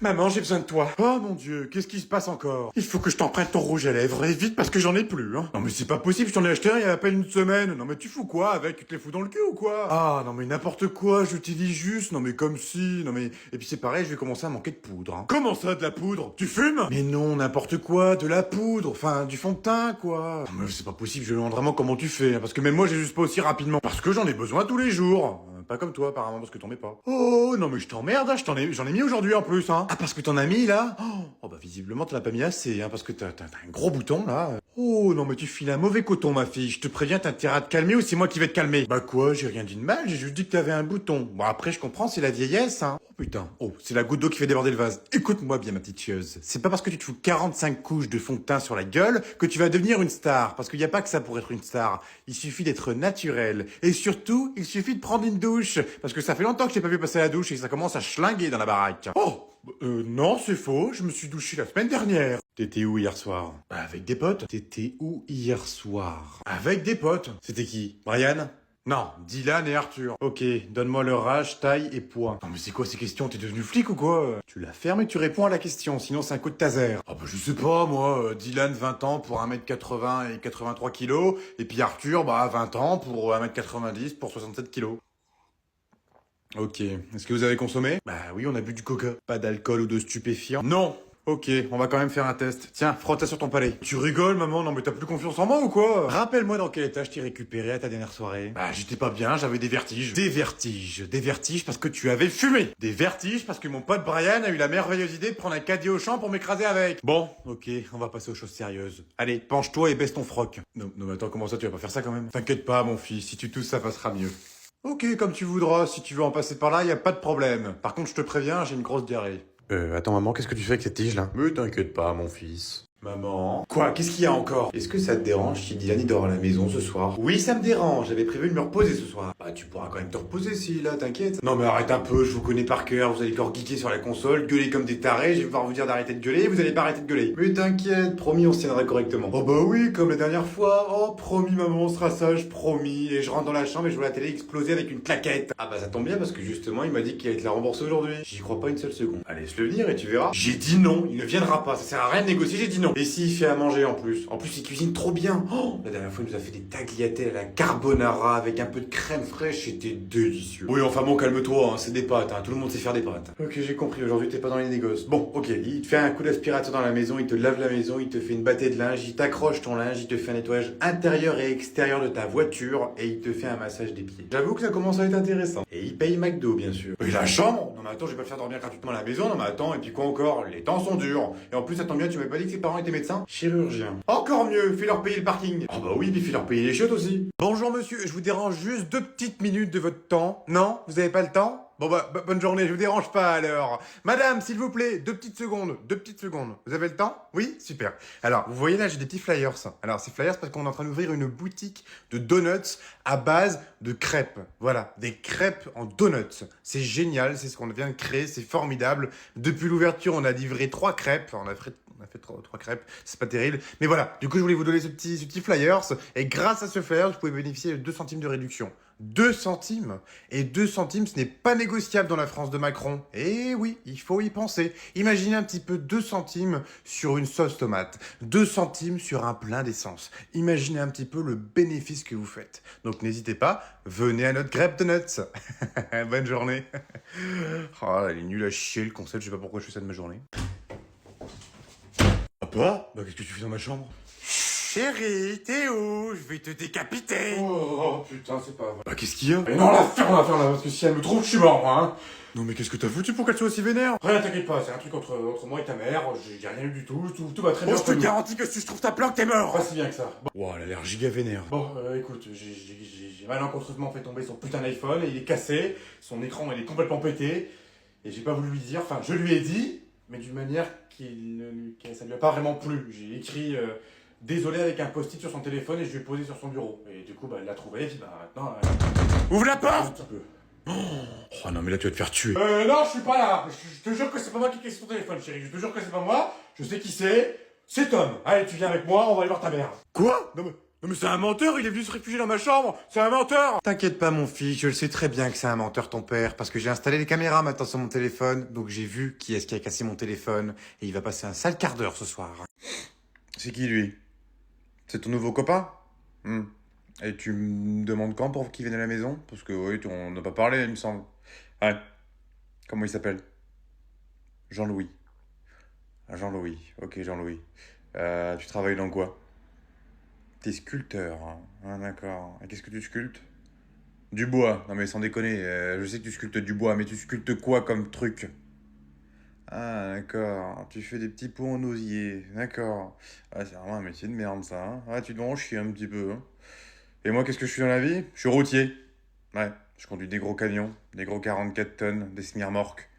Maman, j'ai besoin de toi. Oh mon Dieu, qu'est-ce qui se passe encore? Il faut que je t'emprunte ton rouge à lèvres, et vite parce que j'en ai plus, hein. Non mais c'est pas possible, je t'en ai acheté un il y a à peine une semaine. Non mais tu fous quoi avec? Tu te les fous dans le cul ou quoi? Ah non mais n'importe quoi, je t'ai dit juste, non mais comme si, non mais... Et puis c'est pareil, je vais commencer à manquer de poudre, hein. Comment ça, de la poudre? Tu fumes? Mais non, n'importe quoi, de la poudre, enfin du fond de teint quoi. Non mais c'est pas possible, je me demande vraiment comment tu fais, hein, parce que même moi j'ai juste pas aussi rapidement. Parce que j'en ai besoin tous les jours. Pas comme toi, apparemment, parce que t'en mets pas. Oh, non, mais je t'emmerde, hein, j'en ai mis aujourd'hui en plus, hein. Ah, parce que t'en as mis, là? Oh, bah, visiblement, t'en as pas mis assez, hein, parce que t'as un gros bouton, là. Oh, non, mais tu files un mauvais coton, ma fille. Je te préviens, t'as intérêt à te calmer ou c'est moi qui vais te calmer? Bah, quoi, j'ai rien dit de mal, j'ai juste dit que t'avais un bouton. Bon, après, je comprends, c'est la vieillesse, hein. Oh, putain. Oh, c'est la goutte d'eau qui fait déborder le vase. Écoute-moi bien, ma petite chieuse. C'est pas parce que tu te fous 45 couches de fond de teint sur la gueule que tu vas devenir une star. Parce qu'il y a pas que ça pour être une star. Il suffit d'être naturel. Et surtout, il suffit de prendre une douche. Parce que ça fait longtemps que je t'ai pas vu passer la douche et que ça commence à schlinguer dans la baraque. Oh! Non, c'est faux, je me suis douché la semaine dernière. T'étais où hier soir? Bah, avec des potes. T'étais où hier soir? Avec des potes. C'était qui? Brian? Non, Dylan et Arthur. Ok, donne-moi leur âge, taille et poids. Non mais c'est quoi ces questions? T'es devenu flic ou quoi? Tu la fermes et tu réponds à la question, sinon c'est un coup de taser. Ah bah je sais pas moi, Dylan 20 ans pour 1m80 et 83 kilos, et puis Arthur 20 ans pour 1m90 pour 67 kilos. Ok. Est-ce que vous avez consommé? Bah oui, on a bu du coca. Pas d'alcool ou de stupéfiants? Non. Ok, on va quand même faire un test. Tiens, frotte-ça sur ton palais. Tu rigoles, maman? Non mais t'as plus confiance en moi ou quoi? Rappelle-moi dans quel état je t'ai récupéré à ta dernière soirée. Bah j'étais pas bien, j'avais des vertiges. Des vertiges. Des vertiges parce que tu avais fumé. Des vertiges parce que mon pote Brian a eu la merveilleuse idée de prendre un caddie au champ pour m'écraser avec. Bon, ok, on va passer aux choses sérieuses. Allez, penche-toi et baisse ton froc. Non, non mais attends, comment ça tu vas pas faire ça quand même? T'inquiète pas mon fils, si tu tousses ça passera mieux. Ok, comme tu voudras, si tu veux en passer par là, y a pas de problème. Par contre, je te préviens, j'ai une grosse diarrhée. Attends maman, qu'est-ce que tu fais avec cette tige là? Mais t'inquiète pas, mon fils. Maman. Quoi? Qu'est-ce qu'il y a encore? Est-ce que ça te dérange si Dylan il dort à la maison ce soir? Oui, ça me dérange, j'avais prévu de me reposer ce soir. Bah tu pourras quand même te reposer si là, t'inquiète. Non mais arrête un peu, je vous connais par cœur, vous allez encore geeker sur la console, gueuler comme des tarés, je vais pouvoir vous dire d'arrêter de gueuler, vous allez pas arrêter de gueuler. Mais t'inquiète, promis on se tiendra correctement. Oh bah oui, comme la dernière fois. Oh promis maman, on sera sage, promis. Et je rentre dans la chambre et je vois la télé exploser avec une claquette. Ah bah ça tombe bien parce que justement il m'a dit qu'il allait te la rembourser aujourd'hui. J'y crois pas une seule seconde. Allez, laisse-le venir et tu verras. J'ai dit non, il ne viendra pas, ça sert à rien de négocier, j'ai dit non. Et s'il fait à manger en plus. En plus, il cuisine trop bien. Oh, la dernière fois, il nous a fait des tagliatelles à la carbonara avec un peu de crème fraîche. C'était délicieux. Oui, enfin bon, calme-toi, hein, c'est des pâtes. Hein, tout le monde sait faire des pâtes. Ok, j'ai compris. Aujourd'hui, t'es pas dans les négoces. Bon, ok. Il te fait un coup d'aspirateur dans la maison, il te lave la maison, il te fait une bâtée de linge, il t'accroche ton linge, il te fait un nettoyage intérieur et extérieur de ta voiture et il te fait un massage des pieds. J'avoue que ça commence à être intéressant. Et il paye McDo, bien sûr. Et la chambre? Non mais attends, je vais pas le faire dormir gratuitement à la maison. Non mais attends, et puis quoi encore? Les temps sont durs. Et en plus, ça tombe bien, tu m'avais pas dit que ses parents étaient médecins? Chirurgien. Encore mieux, fais-leur payer le parking. Ah bah oui, puis fais-leur payer les chiottes aussi. Bonjour monsieur, je vous dérange juste 2 petites minutes de votre temps. Non? Vous avez pas le temps? Bon bah, bonne journée, je vous dérange pas alors. Madame, s'il vous plaît, 2 petites secondes, 2 petites secondes. Vous avez le temps? Oui? Super. Alors, vous voyez là, j'ai des petits flyers. Alors, ces flyers, parce qu'on est en train d'ouvrir une boutique de donuts à base de crêpes. Voilà, des crêpes en donuts. C'est génial, c'est ce qu'on vient de créer, c'est formidable. Depuis l'ouverture, on a livré 3 crêpes. On a fait 3 crêpes, c'est pas terrible. Mais voilà, du coup, je voulais vous donner ce petit flyers. Et grâce à ce flyer, vous pouvez bénéficier de 2 centimes de réduction. 2 centimes. Et 2 centimes, ce n'est pas négociable dans la France de Macron. Et oui, il faut y penser. Imaginez un petit peu 2 centimes sur une sauce tomate. 2 centimes sur un plein d'essence. Imaginez un petit peu le bénéfice que vous faites. Donc n'hésitez pas, venez à notre crêpe de nuts. Bonne journée. Oh, elle est nulle à chier le concept, je sais pas pourquoi je fais ça de ma journée. Papa? Bah qu'est-ce que tu fais dans ma chambre? Chérie, t'es où? Je vais te décapiter. Oh putain, c'est pas vrai. Bah qu'est-ce qu'il y a? Mais non, la ferme là, parce que si elle me trouve, je suis mort, moi, hein. Non mais qu'est-ce que t'as foutu pour qu'elle soit aussi vénère? Rien, t'inquiète pas, c'est un truc entre moi et ta mère, j'ai rien eu du tout, tout va très bien. Oh, je te garantis que si je trouve ta planque, t'es mort. Pas si bien que ça. Bon. Wow, elle a l'air giga vénère. Bon, écoute, j'ai malencontreusement fait tomber son putain d'iPhone et il est cassé, son écran il est complètement pété, et j'ai pas voulu lui dire, enfin je lui ai dit, mais d'une manière ça lui a pas vraiment plu. J'ai écrit désolé avec un post-it sur son téléphone et je lui ai posé sur son bureau. Et du coup, bah, elle l'a trouvé et puis bah maintenant... Ouvre la porte! Oh non mais là tu vas te faire tuer. Non, je suis pas là. Je te jure que c'est pas moi qui ai sur ton téléphone, chérie. Je te jure que c'est pas moi. Je sais qui c'est. C'est Tom. Allez, tu viens avec moi, on va aller voir ta mère. Quoi? Non Non mais c'est un menteur, il est venu se réfugier dans ma chambre. C'est un menteur. T'inquiète pas mon fils, je le sais très bien que c'est un menteur ton père, parce que j'ai installé les caméras maintenant sur mon téléphone, donc j'ai vu qui est-ce qui a cassé mon téléphone, et il va passer un sale quart d'heure ce soir. C'est qui lui? C'est ton nouveau copain? Et tu me demandes quand pour qu'il vienne à la maison? Parce que oui, on n'a pas parlé, il me semble. Ouais. Comment il s'appelle? Jean-Louis. Ah, Jean-Louis. Ok, Jean-Louis. Tu travailles dans quoi? T'es sculpteur, hein. Ah, d'accord. Et qu'est-ce que tu sculptes? Du bois. Non mais sans déconner, je sais que tu sculptes du bois, mais tu sculptes quoi comme truc? Ah, d'accord. Tu fais des petits pots en osier. D'accord. Ah, c'est vraiment un métier de merde, ça, hein. Ah, tu dois en chier un petit peu, hein. Et moi, qu'est-ce que je suis dans la vie? Je suis routier. Ouais, je conduis des gros camions, des gros 44 tonnes, des semi-remorques.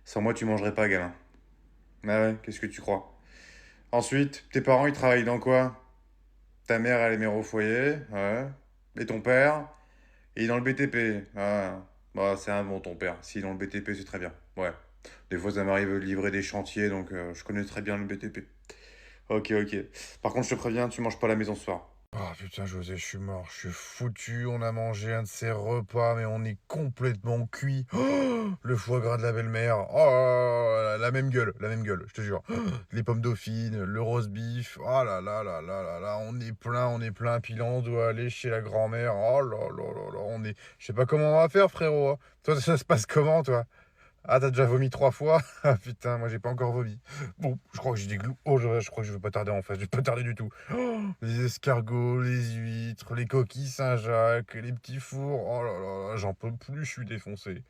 Sans moi, tu mangerais pas, gamin. Ah ouais, qu'est-ce que tu crois? Ensuite, tes parents, ils travaillent dans quoi? Ta mère, elle est mère au foyer, ouais. Et ton père? Il est dans le BTP. Ah, bah, c'est un bon, ton père. S'il est dans le BTP, c'est très bien. Ouais. Des fois, ça m'arrive de livrer des chantiers, donc je connais très bien le BTP. Ok, ok. Par contre, je te préviens, tu manges pas à la maison ce soir. Oh putain, José, je suis mort, je suis foutu. On a mangé un de ces repas, mais on est complètement cuit. Oh, le foie gras de la belle-mère. Oh, la même gueule, je te jure. Les pommes dauphines, le roast beef. Oh là là là là là là, on est plein, on est plein. Puis là, on doit aller chez la grand-mère. Oh là là là là, on est. Je sais pas comment on va faire, frérot, hein. Toi, ça se passe comment, toi? Ah, t'as déjà vomi 3 fois? Ah putain, moi j'ai pas encore vomi. Bon, je crois que j'ai des glous. Oh, je crois que je vais pas tarder en face. Je vais pas tarder du tout. Oh, les escargots, les huîtres, les coquilles Saint-Jacques, les petits fours. Oh là là là, j'en peux plus, je suis défoncé.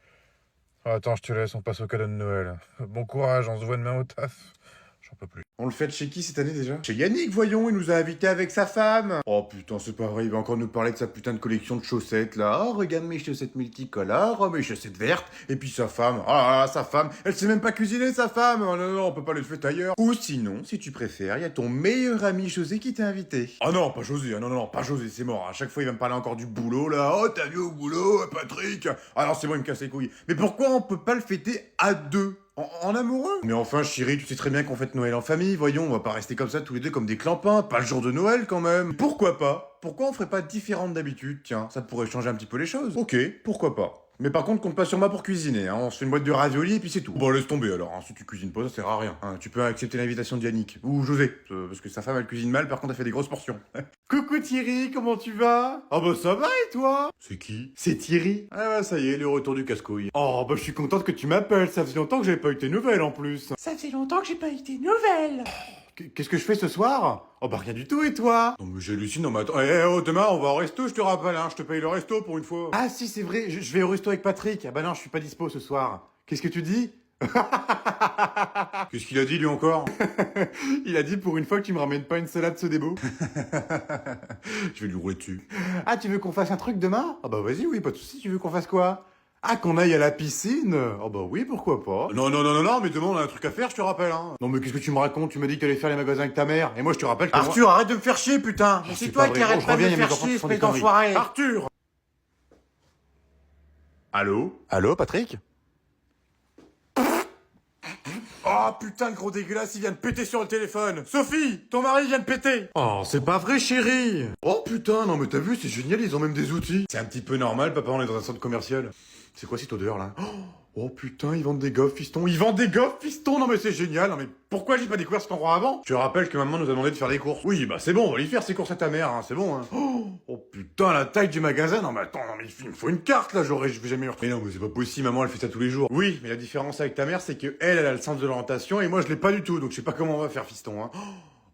Attends, je te laisse, on passe au cadeau de Noël. Bon courage, on se voit demain au taf. J'en peux plus. On le fait chez qui cette année déjà? Chez Yannick, voyons, il nous a invités avec sa femme. Oh putain, c'est pas vrai, il va encore nous parler de sa putain de collection de chaussettes là. Oh, regarde mes chaussettes multicolores, oh, mes chaussettes vertes. Et puis sa femme, oh là là, sa femme, elle sait même pas cuisiner sa femme. Oh non, non, on peut pas les faire ailleurs. Ou sinon, si tu préfères, il y a ton meilleur ami José qui t'a invité. Ah non, pas José, ah non, non, non, pas José, c'est mort. À chaque fois, il va me parler encore du boulot là. Oh, t'as vu au boulot, Patrick? Ah non, c'est bon, il me casse les couilles. Mais pourquoi on peut pas le fêter à deux? En amoureux? Mais enfin, chérie, tu sais très bien qu'on fête Noël en famille, voyons, on va pas rester comme ça tous les deux comme des clampins, pas le jour de Noël quand même. Pourquoi pas? Pourquoi on ferait pas différente d'habitude? Tiens, ça pourrait changer un petit peu les choses. Ok, pourquoi pas. Mais par contre, compte pas sur moi pour cuisiner, hein. On se fait une boîte de raviolis et puis c'est tout. Bon, laisse tomber alors, hein. Si tu cuisines pas, ça sert à rien, hein. Tu peux accepter l'invitation de Yannick. Ou José, parce que sa femme elle cuisine mal, par contre elle fait des grosses portions. Coucou Thierry, comment tu vas? Oh bah ça va et toi? C'est qui? C'est Thierry. Ah bah ça y est, le retour du casse-couille. Oh bah je suis contente que tu m'appelles, ça faisait longtemps que j'avais pas eu tes nouvelles en plus. Ça faisait longtemps que j'ai pas eu tes nouvelles. Qu'est-ce que je fais ce soir? Oh bah rien du tout et toi? Non mais j'hallucine, non mais attends, oh demain on va au resto, je te rappelle, hein, je te paye le resto pour une fois. Ah si c'est vrai, je vais au resto avec Patrick. Ah bah non, je suis pas dispo ce soir. Qu'est-ce que tu dis? Qu'est-ce qu'il a dit lui encore? Il a dit pour une fois que tu me ramènes pas une salade ce débo. Je vais lui rouler dessus. Ah tu veux qu'on fasse un truc demain? Ah bah vas-y oui, pas de soucis, tu veux qu'on fasse quoi? Ah, qu'on aille à la piscine? Oh bah oui, pourquoi pas. Non, non, non, non, non, mais demain on a un truc à faire, je te rappelle, hein. Non mais qu'est-ce que tu me racontes? Tu m'as dit que t'allais faire les magasins avec ta mère, et moi je te rappelle que Arthur, arrête de me faire chier, putain. Mais c'est toi qui arrête pas de me faire chier, espèce d'enfoiré. Arthur! Allô? Allô, Patrick? Oh putain, le gros dégueulasse, il vient de péter sur le téléphone. Sophie, ton mari vient de péter. Oh, c'est pas vrai, chérie. Oh putain, non mais t'as vu, c'est génial, ils ont même des outils. C'est un petit peu normal, papa, on est dans un centre commercial. C'est quoi cette odeur là? Oh putain, ils vendent des gaufres, fiston. Ils vendent des gaufres, fiston. Non mais c'est génial. Non mais pourquoi j'ai pas découvert cet endroit avant? Je te rappelle que maman nous a demandé de faire des courses. Oui, bah c'est bon, on va lui faire ses courses à ta mère, hein, c'est bon, hein. Oh putain, la taille du magasin. Non mais attends, non mais il me faut une carte là, je vais jamais retrouver. Mais non, mais c'est pas possible, maman elle fait ça tous les jours. Oui, mais la différence avec ta mère, c'est que elle a le sens de l'orientation et moi je l'ai pas du tout, donc je sais pas comment on va faire, fiston, hein.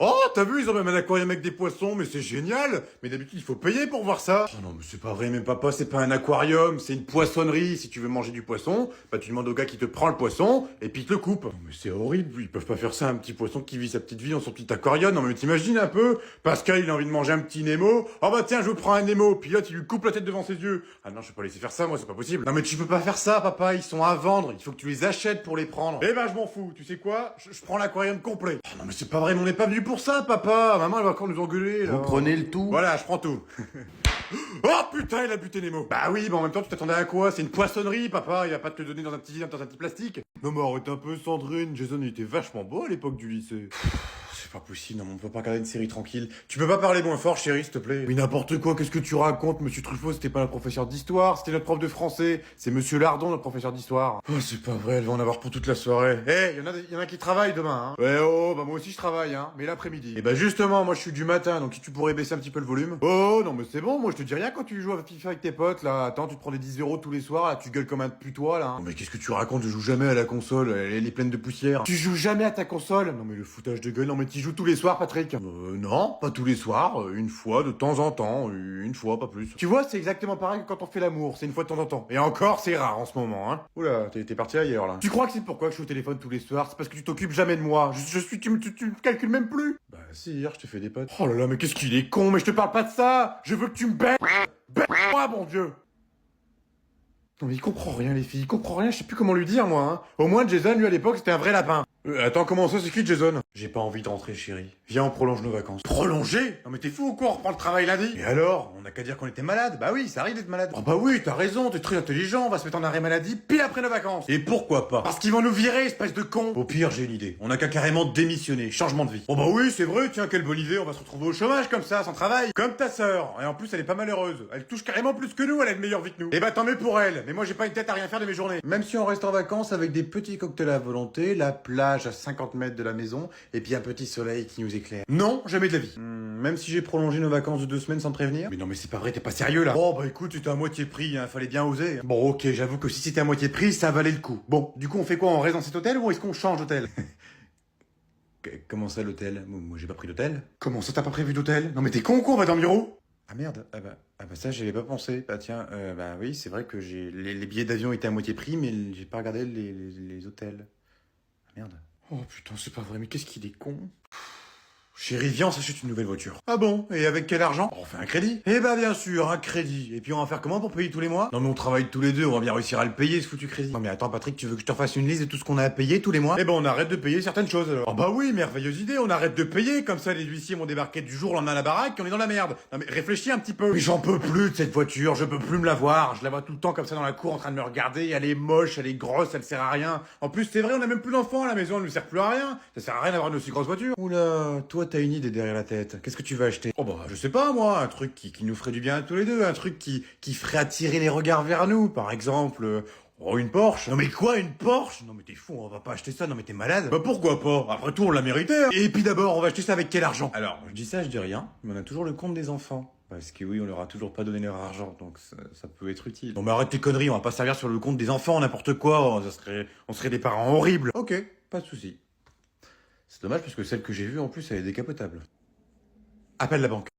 Oh, t'as vu, ils ont même un aquarium avec des poissons, mais c'est génial. Mais d'habitude, il faut payer pour voir ça. Oh non, mais c'est pas vrai, mais papa, c'est pas un aquarium, c'est une poissonnerie. Si tu veux manger du poisson, bah tu demandes au gars qui te prend le poisson, et puis il te le coupe. Non mais c'est horrible, ils peuvent pas faire ça à un petit poisson qui vit sa petite vie dans son petit aquarium. Non mais t'imagines un peu, Pascal, il a envie de manger un petit Nemo. Oh bah tiens, je vous prends un Nemo, puis là, tu lui coupes la tête devant ses yeux. Ah non, je peux pas laisser faire ça, moi, c'est pas possible. Non mais tu peux pas faire ça, papa, ils sont à vendre, il faut que tu les achètes pour les prendre. Eh ben, je m'en fous, tu sais quoi, je prends l'aquarium complet. Oh non mais c'est pas vrai, mais on n'est pas venu pour ça, papa. Maman, elle va encore nous engueuler, là. Vous prenez le tout? Voilà, je prends tout. Oh putain, il a buté Nemo. Bah oui, mais en même temps, tu t'attendais à quoi? C'est une poissonnerie, papa. Il va pas te le donner dans un petit plastique. Non mais arrête un peu, Sandrine. Jason, il était vachement beau à l'époque du lycée. c'est pas possible, non, on peut pas regarder une série tranquille. Tu peux pas parler moins fort, chérie, s'il te plaît. Mais n'importe quoi, qu'est-ce que tu racontes? Monsieur Truffaut, c'était pas notre professeur d'histoire, c'était notre prof de français. C'est Monsieur Lardon, notre professeur d'histoire. Oh, c'est pas vrai, elle va en avoir pour toute la soirée. Eh, y en a qui travaillent demain, hein. Ouais, oh, bah moi aussi je travaille, hein, mais l'après-midi. Et bah justement, moi je suis du matin, donc si tu pourrais baisser un petit peu le volume. Oh, non, mais c'est bon, moi je te dis rien quand tu joues à FIFA avec tes potes, là. Attends, tu te prends des 10 euros tous les soirs, là, tu gueules comme un putois, là. Non, mais qu'est-ce que tu racontes? Je joue jamais à la console, elle est pleine de poussière. Tu joues jamais à ta console? Non, mais le foutage de gueule, non, mais tu joues tous les soirs, Patrick? Non, pas tous les soirs, une fois, de temps en temps, une fois, pas plus. Tu vois, c'est exactement pareil que quand on fait l'amour, c'est une fois de temps en temps. Et encore, c'est rare en ce moment, hein. Oula, t'es parti ailleurs, là. Tu crois que c'est pourquoi que je suis au téléphone tous les soirs? C'est parce que tu t'occupes jamais de moi. Tu me calcules même plus? Bah, si, hier, je te fais des potes. Oh là là, mais qu'est-ce qu'il est con, mais je te parle pas de ça! Je veux que tu me baises! Baise-moi, mon Dieu! Non mais il comprend rien les filles, il comprend rien, je sais plus comment lui dire moi, hein. Au moins Jason, lui à l'époque, c'était un vrai lapin. Attends, comment ça, c'est qui Jason? J'ai pas envie de rentrer, chérie. Viens, on prolonge nos vacances. Prolonger? Non mais t'es fou ou quoi? On reprend le travail lundi? Et alors? On a qu'à dire qu'on était malade. Bah oui, ça arrive d'être malade. Oh bah oui, t'as raison, t'es très intelligent, on va se mettre en arrêt maladie pile après nos vacances. Et pourquoi pas? Parce qu'ils vont nous virer, espèce de con. Au pire, j'ai une idée. On a qu'à carrément démissionner, changement de vie. Oh bah oui, c'est vrai, tiens, quelle bonne idée, on va se retrouver au chômage comme ça, sans travail. Comme ta sœur. Et en plus, elle est pas malheureuse. Elle touche carrément plus que nous, elle a une meilleure vie que nous. Et bah tant mieux pour elle. Mais moi, j'ai pas une tête à rien faire de mes journées. Même si on reste en vacances avec des petits cocktails à volonté, la plage à 50 mètres de la maison, et puis un petit soleil qui nous éclaire. Non, jamais de la vie. Même si j'ai prolongé nos vacances de 2 semaines sans te prévenir. Mais non, mais c'est pas vrai, t'es pas sérieux là. Oh bah écoute, c'était à moitié prix, hein, fallait bien oser. Bon ok, j'avoue que si c'était à moitié prix, ça valait le coup. Bon, du coup on fait quoi? On reste dans cet hôtel ou est-ce qu'on change d'hôtel? Comment ça l'hôtel? Moi j'ai pas pris d'hôtel. Comment ça t'as pas prévu d'hôtel? Non mais t'es con ou quoi? On va dormir où? Ah merde, ah bah ça j'y avais pas pensé. Bah tiens, bah oui, c'est vrai que les billets d'avion étaient à moitié prix, mais j'ai pas regardé les hôtels. Ah merde. Oh putain, c'est pas vrai, mais qu'est-ce qu'il est con. Chérie, viens, on s'achète une nouvelle voiture. Ah bon? Et avec quel argent? On fait un crédit. Eh bah bien sûr, un crédit. Et puis on va faire comment pour payer tous les mois? Non mais on travaille tous les deux, on va bien réussir à le payer ce foutu crédit. Non mais attends Patrick, tu veux que je te fasse une liste de tout ce qu'on a à payer tous les mois? Eh ben on arrête de payer certaines choses alors. Oh bah oui, merveilleuse idée, on arrête de payer, comme ça les huissiers vont débarquer du jour au lendemain à la baraque et on est dans la merde. Non mais réfléchis un petit peu. Mais j'en peux plus de cette voiture, je peux plus me la voir. Je la vois tout le temps comme ça dans la cour en train de me regarder, elle est moche, elle est grosse, elle sert à rien. En plus c'est vrai, on a même plus d'enfants à la maison, elle ne sert plus à rien. Ça sert à rien d'avoir une aussi grosse voiture. Oula, toi t'as une idée derrière la tête. Qu'est-ce que tu vas acheter? Oh bah je sais pas moi, un truc qui nous ferait du bien à tous les deux, un truc qui ferait attirer les regards vers nous, par exemple oh une Porsche. Non mais quoi une Porsche? Non mais t'es fou, on va pas acheter ça, non mais t'es malade. Bah pourquoi pas? Après tout on l'a mérité hein. Et puis d'abord on va acheter ça avec quel argent? Alors je dis ça, je dis rien, mais on a toujours le compte des enfants. Parce que oui, on leur a toujours pas donné leur argent, donc ça peut être utile. Non mais arrête tes conneries, on va pas servir sur le compte des enfants, n'importe quoi, on serait des parents horribles. Ok, pas de souci. C'est dommage parce que celle que j'ai vue en plus elle est décapotable. Appelle la banque.